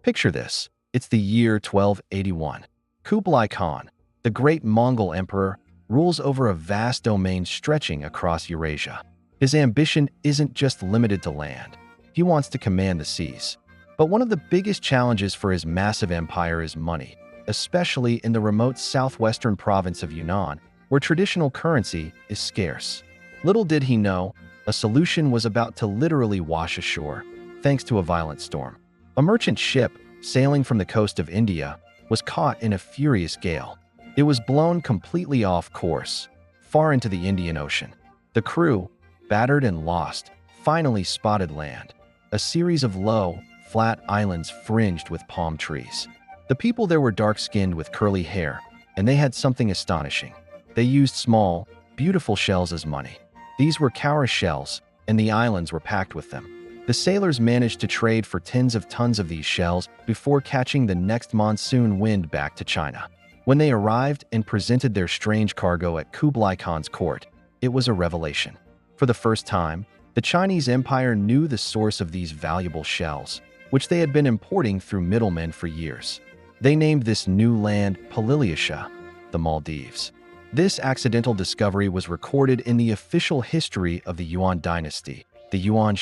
Picture this. It's the year 1281. Kublai Khan, the great Mongol emperor, rules over a vast domain stretching across Eurasia. His ambition isn't just limited to land. He wants to command the seas. But one of the biggest challenges for his massive empire is money, especially in the remote southwestern province of Yunnan, where traditional currency is scarce. Little did he know, a solution was about to literally wash ashore, thanks to a violent storm. A merchant ship, sailing from the coast of India, was caught in a furious gale. It was blown completely off course, far into the Indian Ocean. The crew, battered and lost, finally spotted land, a series of low, flat islands fringed with palm trees. The people there were dark-skinned with curly hair, and they had something astonishing. They used small, beautiful shells as money. These were Cowrie shells, and the islands were packed with them. The sailors managed to trade for tens of tons of these shells before catching the next monsoon wind back to China. When they arrived and presented their strange cargo at Kublai Khan's court, it was a revelation. For the first time, the Chinese Empire knew the source of these valuable shells, which they had been importing through middlemen for years. They named this new land Pililiusha, the Maldives. This accidental discovery was recorded in the official history of the Yuan dynasty. The Yuan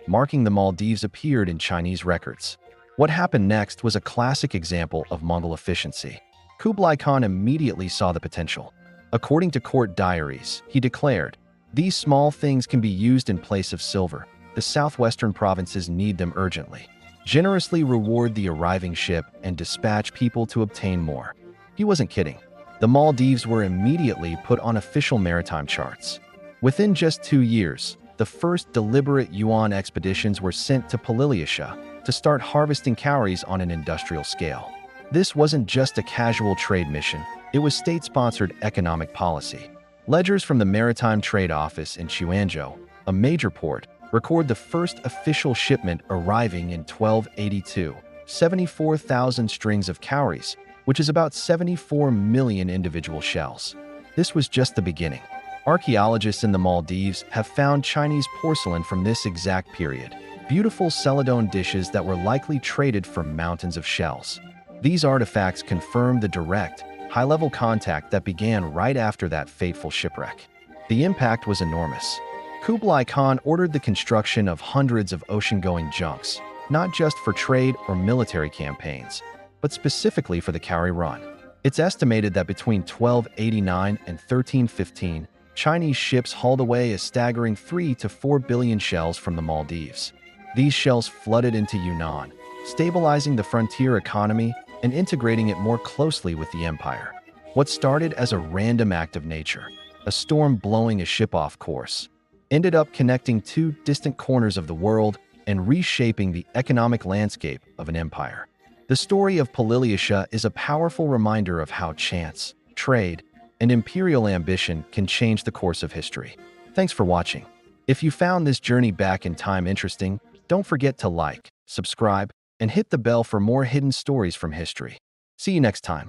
marking the Maldives appeared in Chinese records. What happened next was a classic example of Mongol efficiency. Kublai Khan immediately saw the potential. According to court diaries, he declared, "These small things can be used in place of silver. The southwestern provinces need them urgently. Generously reward the arriving ship and dispatch people to obtain more." He wasn't kidding. The Maldives were immediately put on official maritime charts. Within just 2 years, the first deliberate Yuan expeditions were sent to Pililiusha to start harvesting cowries on an industrial scale. This wasn't just a casual trade mission, it was state-sponsored economic policy. Ledgers from the Maritime Trade Office in Chuanzhou, a major port, record the first official shipment arriving in 1282, 74,000 strings of cowries, which is about 74 million individual shells. This was just the beginning. Archaeologists in the Maldives have found Chinese porcelain from this exact period, beautiful celadone dishes that were likely traded for mountains of shells. These artifacts confirm the direct, high-level contact that began right after that fateful shipwreck. The impact was enormous. Kublai Khan ordered the construction of hundreds of ocean-going junks, not just for trade or military campaigns, but specifically for the Cowrie run. It's estimated that between 1289 and 1315, Chinese ships hauled away a staggering 3 to 4 billion shells from the Maldives. These shells flooded into Yunnan, stabilizing the frontier economy and integrating it more closely with the empire. What started as a random act of nature, a storm blowing a ship off course, ended up connecting 2 distant corners of the world and reshaping the economic landscape of an empire. The story of Pililiusha is a powerful reminder of how chance, trade, and imperial ambition can change the course of history. Thanks for watching. If you found this journey back in time interesting, don't forget to like, subscribe, and hit the bell for more hidden stories from history. See you next time.